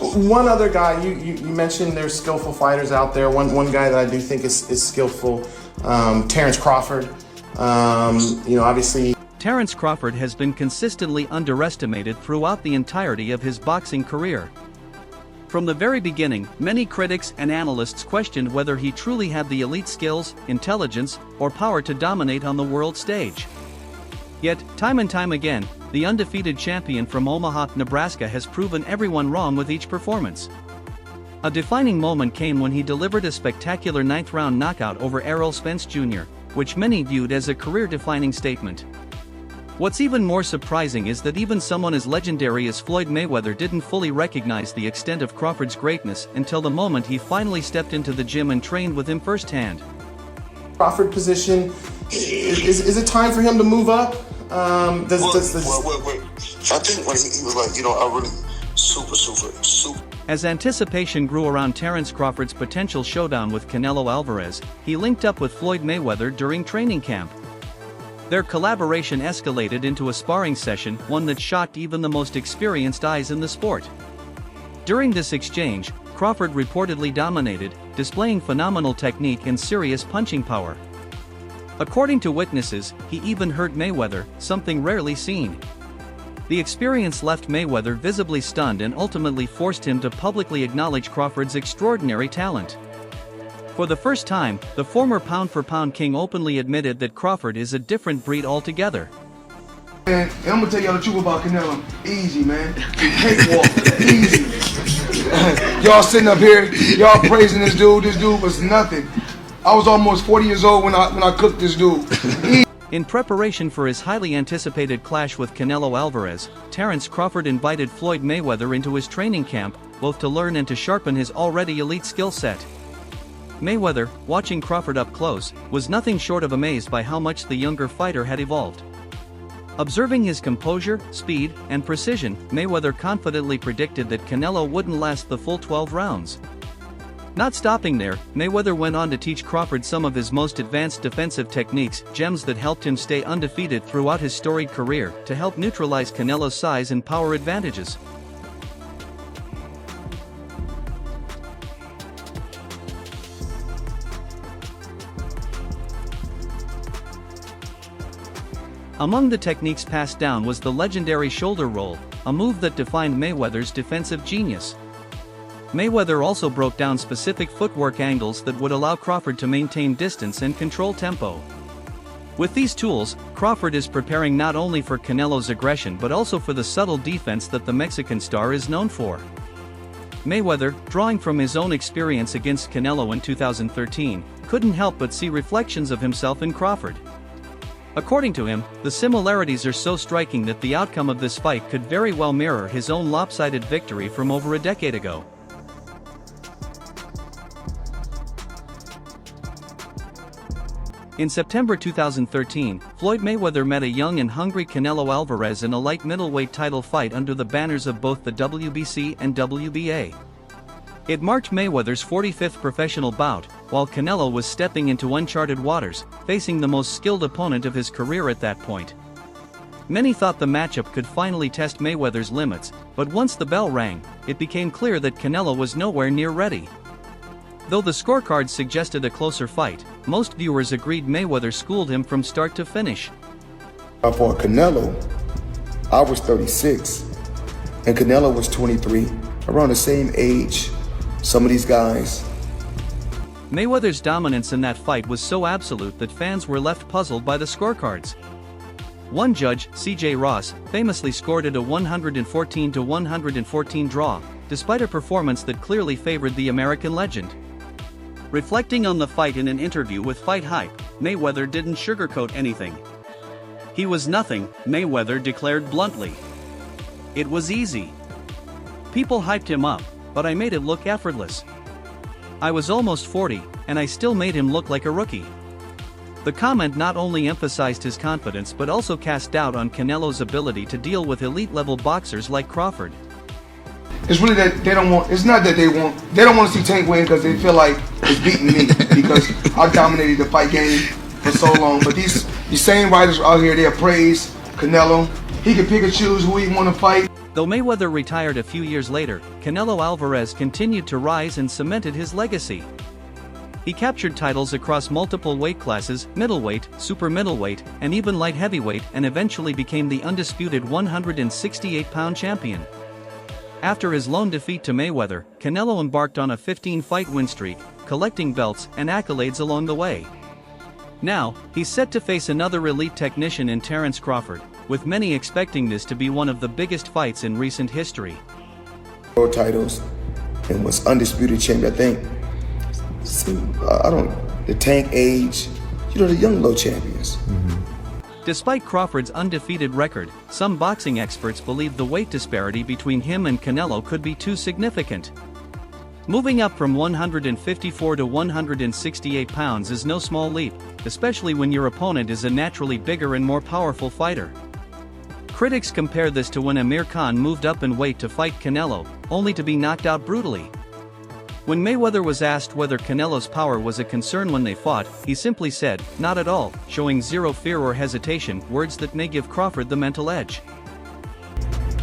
One other guy, you mentioned there's skillful fighters out there. One guy that I do think is skillful, Terence Crawford. Obviously. Terence Crawford has been consistently underestimated throughout the entirety of his boxing career. From the very beginning, many critics and analysts questioned whether he truly had the elite skills, intelligence, or power to dominate on the world stage. Yet, time and time again, the undefeated champion from Omaha, Nebraska has proven everyone wrong with each performance. A defining moment came when he delivered a spectacular ninth-round knockout over Errol Spence Jr., which many viewed as a career-defining statement. What's even more surprising is that even someone as legendary as Floyd Mayweather didn't fully recognize the extent of Crawford's greatness until the moment he finally stepped into the gym and trained with him firsthand. Crawford position, is it time for him to move up? I think when he was like, I really super. As anticipation grew around Terence Crawford's potential showdown with Canelo Alvarez, he linked up with Floyd Mayweather during training camp. Their collaboration escalated into a sparring session, one that shocked even the most experienced eyes in the sport. During this exchange, Crawford reportedly dominated, displaying phenomenal technique and serious punching power. According to witnesses, he even hurt Mayweather, something rarely seen. The experience left Mayweather visibly stunned and ultimately forced him to publicly acknowledge Crawford's extraordinary talent. For the first time, the former pound-for-pound king openly admitted that Crawford is a different breed altogether. And I'm gonna tell y'all the truth about Canelo. Easy, man. Cakewalk. Easy. Y'all sitting up here, y'all praising this dude. This dude was nothing. I was almost 40 years old when I cooked this dude. In preparation for his highly anticipated clash with Canelo Alvarez, Terence Crawford invited Floyd Mayweather into his training camp, both to learn and to sharpen his already elite skill set. Mayweather, watching Crawford up close, was nothing short of amazed by how much the younger fighter had evolved. Observing his composure, speed, and precision, Mayweather confidently predicted that Canelo wouldn't last the full 12 rounds. Not stopping there, Mayweather went on to teach Crawford some of his most advanced defensive techniques, gems that helped him stay undefeated throughout his storied career, to help neutralize Canelo's size and power advantages. Among the techniques passed down was the legendary shoulder roll, a move that defined Mayweather's defensive genius. Mayweather also broke down specific footwork angles that would allow Crawford to maintain distance and control tempo. With these tools, Crawford is preparing not only for Canelo's aggression but also for the subtle defense that the Mexican star is known for. Mayweather, drawing from his own experience against Canelo in 2013, couldn't help but see reflections of himself in Crawford. According to him, the similarities are so striking that the outcome of this fight could very well mirror his own lopsided victory from over a decade ago. In September 2013, Floyd Mayweather met a young and hungry Canelo Alvarez in a light middleweight title fight under the banners of both the WBC and WBA. It marked Mayweather's 45th professional bout, while Canelo was stepping into uncharted waters, facing the most skilled opponent of his career at that point. Many thought the matchup could finally test Mayweather's limits, but once the bell rang, it became clear that Canelo was nowhere near ready. Though the scorecards suggested a closer fight, most viewers agreed Mayweather schooled him from start to finish. For Canelo, I was 36, and Canelo was 23, around the same age. Some of these guys. Mayweather's dominance in that fight was so absolute that fans were left puzzled by the scorecards. One judge, C.J. Ross, famously scored it a 114-114 draw, despite a performance that clearly favored the American legend. Reflecting on the fight in an interview with Fight Hype, Mayweather didn't sugarcoat anything. He was nothing, Mayweather declared bluntly. It was easy. People hyped him up, but I made it look effortless. I was almost 40, and I still made him look like a rookie. The comment not only emphasized his confidence but also cast doubt on Canelo's ability to deal with elite-level boxers like Crawford. It's really that they don't want, it's not that they don't want to see Tank win because they feel like it's beating me because I dominated the fight game for so long. But these same writers out here, they praise Canelo. He can pick and choose who he want to fight. Though Mayweather retired a few years later, Canelo Alvarez continued to rise and cemented his legacy. He captured titles across multiple weight classes, middleweight, super middleweight, and even light heavyweight, and eventually became the undisputed 168-pound champion. After his lone defeat to Mayweather, Canelo embarked on a 15-fight win streak, collecting belts and accolades along the way. Now, he's set to face another elite technician in Terence Crawford, with many expecting this to be one of the biggest fights in recent history. World titles and was undisputed champion. I think, the Tank age, the young low champions. Despite Crawford's undefeated record, some boxing experts believe the weight disparity between him and Canelo could be too significant. Moving up from 154 to 168 pounds is no small leap, especially when your opponent is a naturally bigger and more powerful fighter. Critics compare this to when Amir Khan moved up in weight to fight Canelo, only to be knocked out brutally. When Mayweather was asked whether Canelo's power was a concern when they fought, he simply said, "Not at all," showing zero fear or hesitation, words that may give Crawford the mental edge.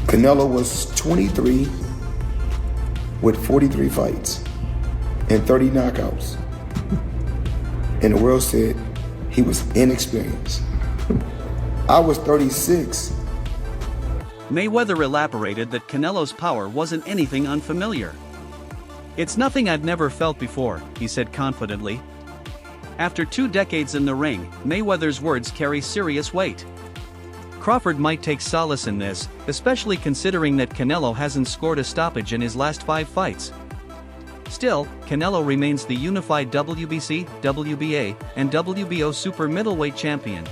Canelo was 23 with 43 fights and 30 knockouts. And the world said he was inexperienced. I was 36. Mayweather elaborated that Canelo's power wasn't anything unfamiliar. "It's nothing I'd never felt before," he said confidently. After 2 decades in the ring, Mayweather's words carry serious weight. Crawford might take solace in this, especially considering that Canelo hasn't scored a stoppage in his last 5 fights. Still, Canelo remains the unified WBC, WBA, and WBO super middleweight champion.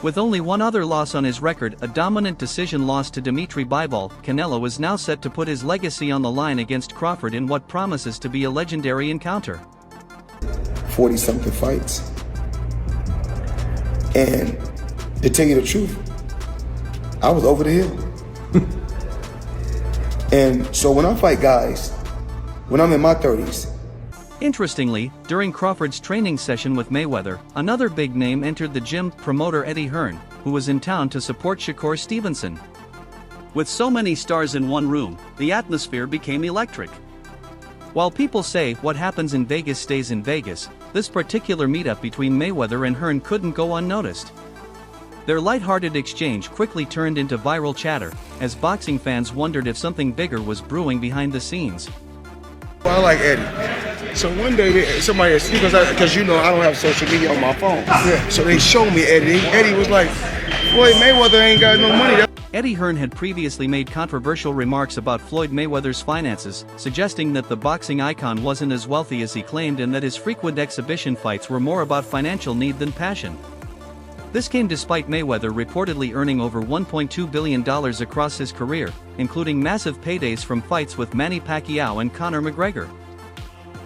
With only one other loss on his record, a dominant decision loss to Dimitri Bivol, Canelo is now set to put his legacy on the line against Crawford in what promises to be a legendary encounter. 40-something fights. And to tell you the truth, I was over the hill. And so when I fight guys, when I'm in my 30s. Interestingly, during Crawford's training session with Mayweather, another big name entered the gym, promoter Eddie Hearn, who was in town to support Shakur Stevenson. With so many stars in one room, the atmosphere became electric. While people say what happens in Vegas stays in Vegas, this particular meetup between Mayweather and Hearn couldn't go unnoticed. Their lighthearted exchange quickly turned into viral chatter, as boxing fans wondered if something bigger was brewing behind the scenes. I like Eddie. So one day, somebody asked me, because I don't have social media on my phone. Yeah. So they showed me Eddie. Eddie was like, Floyd Mayweather ain't got no money. Eddie Hearn had previously made controversial remarks about Floyd Mayweather's finances, suggesting that the boxing icon wasn't as wealthy as he claimed and that his frequent exhibition fights were more about financial need than passion. This came despite Mayweather reportedly earning over $1.2 billion across his career, including massive paydays from fights with Manny Pacquiao and Conor McGregor.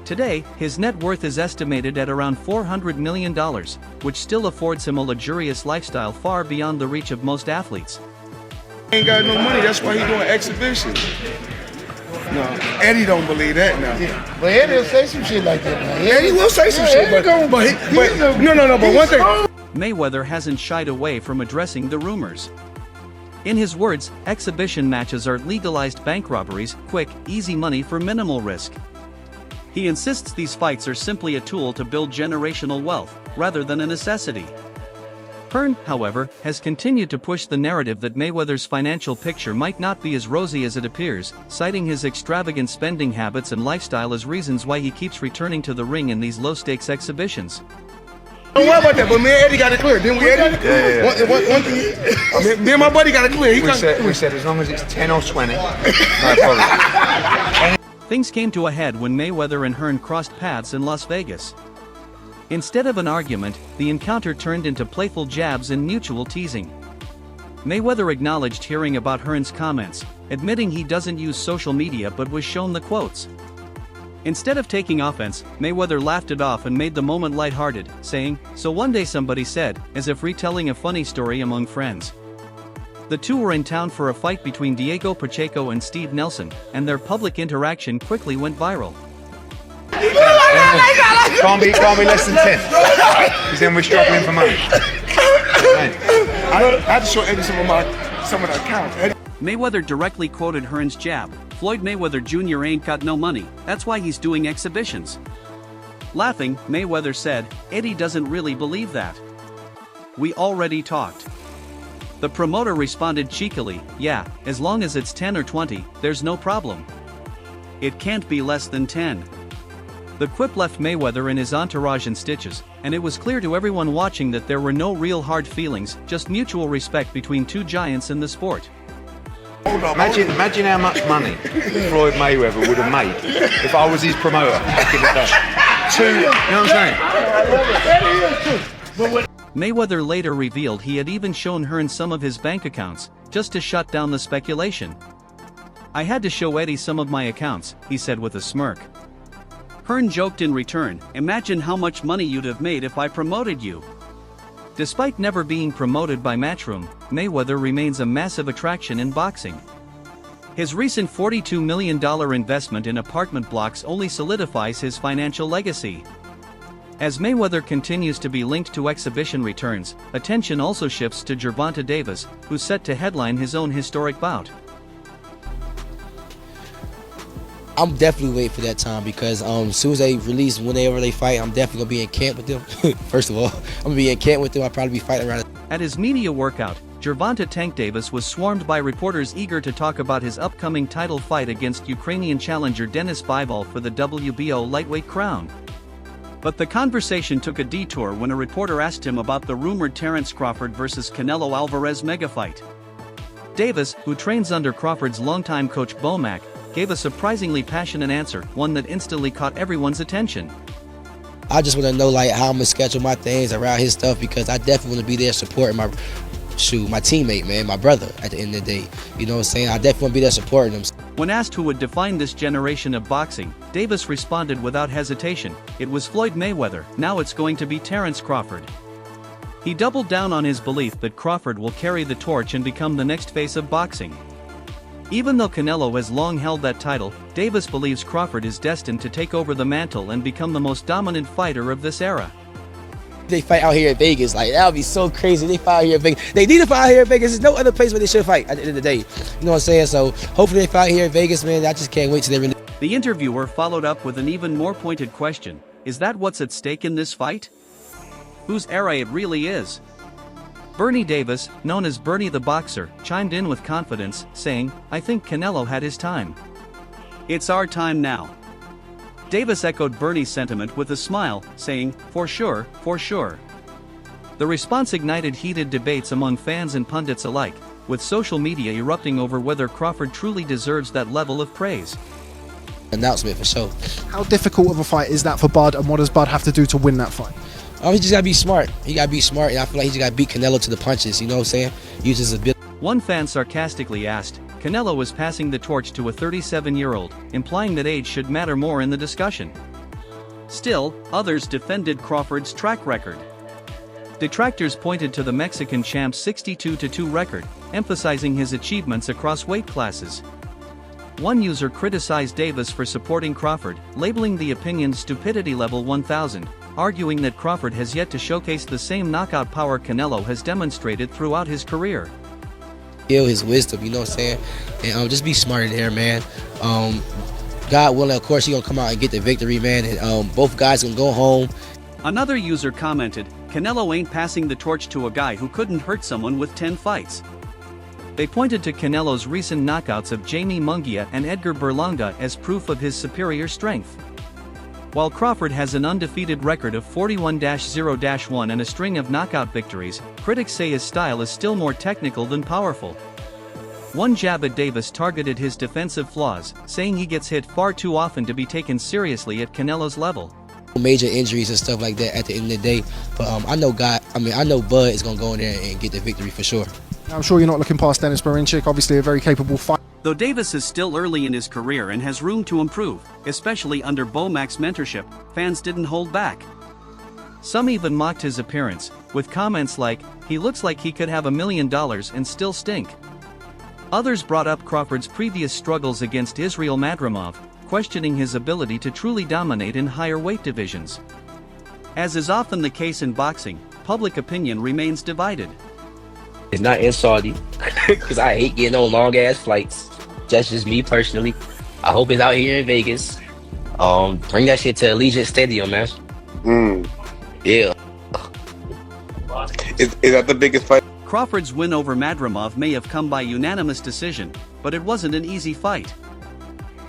Today, his net worth is estimated at around $400 million, which still affords him a luxurious lifestyle far beyond the reach of most athletes. Ain't got no money, that's why he doing exhibitions. No, Eddie don't believe that now. Yeah, but Eddie will say some shit like that now. Eddie will say some shit, but one thing. Mayweather hasn't shied away from addressing the rumors. In his words, exhibition matches are legalized bank robberies, quick, easy money for minimal risk. He insists these fights are simply a tool to build generational wealth, rather than a necessity. Hearn, however, has continued to push the narrative that Mayweather's financial picture might not be as rosy as it appears, citing his extravagant spending habits and lifestyle as reasons why he keeps returning to the ring in these low-stakes exhibitions. Don't worry about that, but me and Eddie got it clear. Didn't we, Eddie? Yeah. One thing, me and my buddy got it clear. We said as long as it's 10 or 20, no problem. Things came to a head when Mayweather and Hearn crossed paths in Las Vegas. Instead of an argument, the encounter turned into playful jabs and mutual teasing. Mayweather acknowledged hearing about Hearn's comments, admitting he doesn't use social media but was shown the quotes. Instead of taking offense, Mayweather laughed it off and made the moment lighthearted, saying, "So one day somebody said," as if retelling a funny story among friends. The two were in town for a fight between Diego Pacheco and Steve Nelson, and their public interaction quickly went viral. Can't be less than 10. Because then we're struggling for money. I had to show Eddie some of the accounts. Eddie. Mayweather directly quoted Hearn's jab, "Floyd Mayweather Jr. ain't got no money, that's why he's doing exhibitions." Laughing, Mayweather said, "Eddie doesn't really believe that. We already talked." The promoter responded cheekily, "Yeah, as long as it's 10 or 20, there's no problem. It can't be less than 10. The quip left Mayweather and his entourage in stitches, and it was clear to everyone watching that there were no real hard feelings, just mutual respect between two giants in the sport. Imagine how much money Floyd Mayweather would have made if I was his promoter back in the day. You know what I'm saying? Mayweather later revealed he had even shown Hearn some of his bank accounts, just to shut down the speculation. "I had to show Eddie some of my accounts," he said with a smirk. Hearn joked in return, "Imagine how much money you'd have made if I promoted you." Despite never being promoted by Matchroom, Mayweather remains a massive attraction in boxing. His recent $42 million investment in apartment blocks only solidifies his financial legacy. As Mayweather continues to be linked to exhibition returns, attention also shifts to Gervonta Davis, who's set to headline his own historic bout. I'm definitely waiting for that time because as soon as they release whenever they fight, I'm definitely gonna be in camp with them. First of all, I'm gonna be in camp with them. I'll probably be fighting around. At his media workout, Gervonta "Tank" Davis was swarmed by reporters eager to talk about his upcoming title fight against Ukrainian challenger Denis Bivol for the WBO lightweight crown. But the conversation took a detour when a reporter asked him about the rumored Terence Crawford vs. Canelo Alvarez megafight. Davis, who trains under Crawford's longtime coach Bomac, gave a surprisingly passionate answer, one that instantly caught everyone's attention. I just want to know like how I'm gonna schedule my things around his stuff because I definitely want to be there supporting my teammate, man, my brother at the end of the day. You know what I'm saying? I definitely want to be there supporting him. When asked who would define this generation of boxing, Davis responded without hesitation, "It was Floyd Mayweather, now it's going to be Terence Crawford." He doubled down on his belief that Crawford will carry the torch and become the next face of boxing. Even though Canelo has long held that title, Davis believes Crawford is destined to take over the mantle and become the most dominant fighter of this era. They fight out here in Vegas, like that would be so crazy. They fight out here in Vegas. They need to fight out here in Vegas. There's no other place where they should fight at the end of the day. You know what I'm saying? So hopefully they fight here in Vegas, man. I just can't wait till they really. The interviewer followed up with an even more pointed question: "Is that what's at stake in this fight? Whose era it really is?" Bernie Davis, known as Bernie the Boxer, chimed in with confidence, saying, "I think Canelo had his time. It's our time now." Davis echoed Bernie's sentiment with a smile, saying, "For sure, for sure." The response ignited heated debates among fans and pundits alike, with social media erupting over whether Crawford truly deserves that level of praise. Announcement for sure. How difficult of a fight is that for Bud, and what does Bud have to do to win that fight? He just gotta be smart. He gotta be smart, and I feel like he just gotta beat Canelo to the punches. You know what I'm saying? Use his ability. One fan sarcastically asked, "Canelo was passing the torch to a 37-year-old, implying that age should matter more in the discussion." Still, others defended Crawford's track record. Detractors pointed to the Mexican champ's 62-2 record, emphasizing his achievements across weight classes. One user criticized Davis for supporting Crawford, labeling the opinion stupidity level 1000, arguing that Crawford has yet to showcase the same knockout power Canelo has demonstrated throughout his career. His wisdom, you know what I'm saying? And just be smart in there, man. God willing, of course, he gonna come out and get the victory, man. And both guys gonna go home. Another user commented, "Canelo ain't passing the torch to a guy who couldn't hurt someone with 10 fights." They pointed to Canelo's recent knockouts of Jamie Munguia and Edgar Berlanga as proof of his superior strength. While Crawford has an undefeated record of 41-0-1 and a string of knockout victories, critics say his style is still more technical than powerful. One jab at Davis targeted his defensive flaws, saying he gets hit far too often to be taken seriously at Canelo's level. Major injuries and stuff like that at the end of the day, but I know Bud is gonna go in there and get the victory for sure. I'm sure you're not looking past Denis Berinchik, obviously a very capable fighter. Though Davis is still early in his career and has room to improve, especially under Bomac's mentorship, fans didn't hold back. Some even mocked his appearance, with comments like, "He looks like he could have $1 million and still stink." Others brought up Crawford's previous struggles against Israel Madrimov, questioning his ability to truly dominate in higher weight divisions. As is often the case in boxing, public opinion remains divided. It's not in Saudi because I hate getting on long ass flights. That's just me personally. I hope it's out here in Vegas. Bring that shit to Allegiant Stadium, man. Mm. Yeah. Is that the biggest fight? Crawford's win over Madrimov may have come by unanimous decision, but it wasn't an easy fight.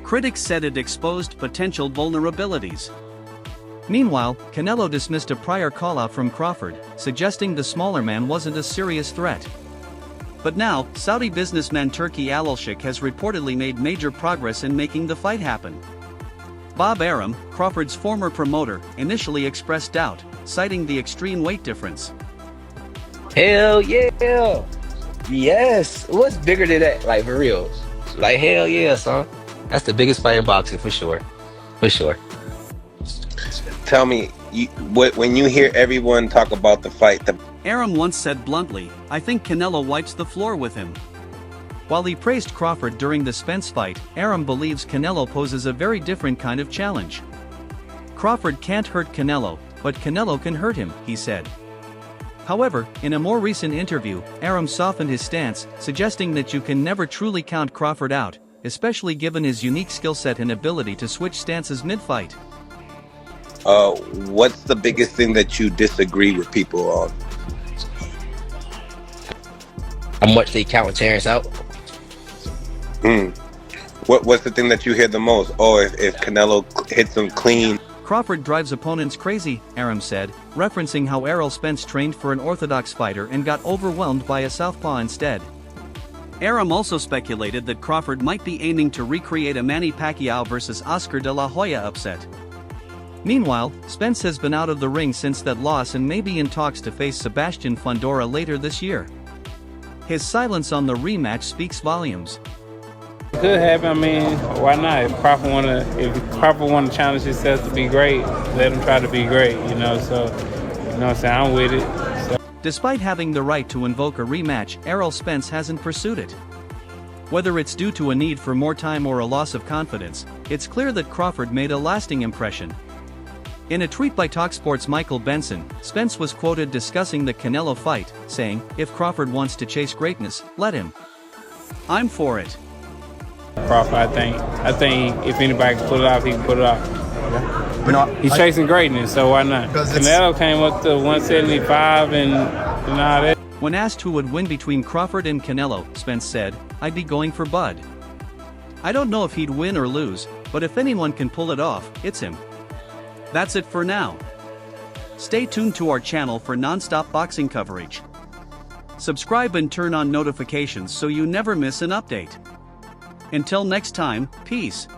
Critics said it exposed potential vulnerabilities. Meanwhile, Canelo dismissed a prior call-out from Crawford, suggesting the smaller man wasn't a serious threat. But now, Saudi businessman Turki Al-Sheikh has reportedly made major progress in making the fight happen. Bob Arum, Crawford's former promoter, initially expressed doubt, citing the extreme weight difference. Hell yeah. Yes. What's bigger than that? Like, for real. Like, hell yeah, son. That's the biggest fight in boxing, for sure. For sure. Tell me, when you hear everyone talk about the fight, Arum once said bluntly, "I think Canelo wipes the floor with him." While he praised Crawford during the Spence fight, Arum believes Canelo poses a very different kind of challenge. Crawford can't hurt Canelo, but Canelo can hurt him, he said. However, in a more recent interview, Arum softened his stance, suggesting that you can never truly count Crawford out, especially given his unique skill set and ability to switch stances mid-fight. what's the biggest thing that you disagree with people on? How much they count Terence out? What's the thing that you hear the most? Oh, if Canelo hits him clean. Crawford drives opponents crazy, Arum said, referencing how Errol Spence trained for an orthodox fighter and got overwhelmed by a southpaw instead. Arum also speculated that Crawford might be aiming to recreate a Manny Pacquiao versus Oscar de la Hoya upset. Meanwhile, Spence has been out of the ring since that loss and may be in talks to face Sebastian Fundora later this year. His silence on the rematch speaks volumes. Could happen. I mean, why not? If Crawford want to challenge himself to be great, let him try to be great. So, what I'm saying, I'm with it. So. Despite having the right to invoke a rematch, Errol Spence hasn't pursued it. Whether it's due to a need for more time or a loss of confidence, it's clear that Crawford made a lasting impression. In a tweet by TalkSport's Michael Benson, Spence was quoted discussing the Canelo fight, saying, "If Crawford wants to chase greatness, let him. I'm for it." Crawford, I think if anybody can pull it off, he can pull it off. He's chasing greatness, so why not? Canelo came up to 175 and all that. When asked who would win between Crawford and Canelo, Spence said, "I'd be going for Bud. I don't know if he'd win or lose, but if anyone can pull it off, it's him." That's it for now. Stay tuned to our channel for non-stop boxing coverage. Subscribe and turn on notifications so you never miss an update. Until next time, peace.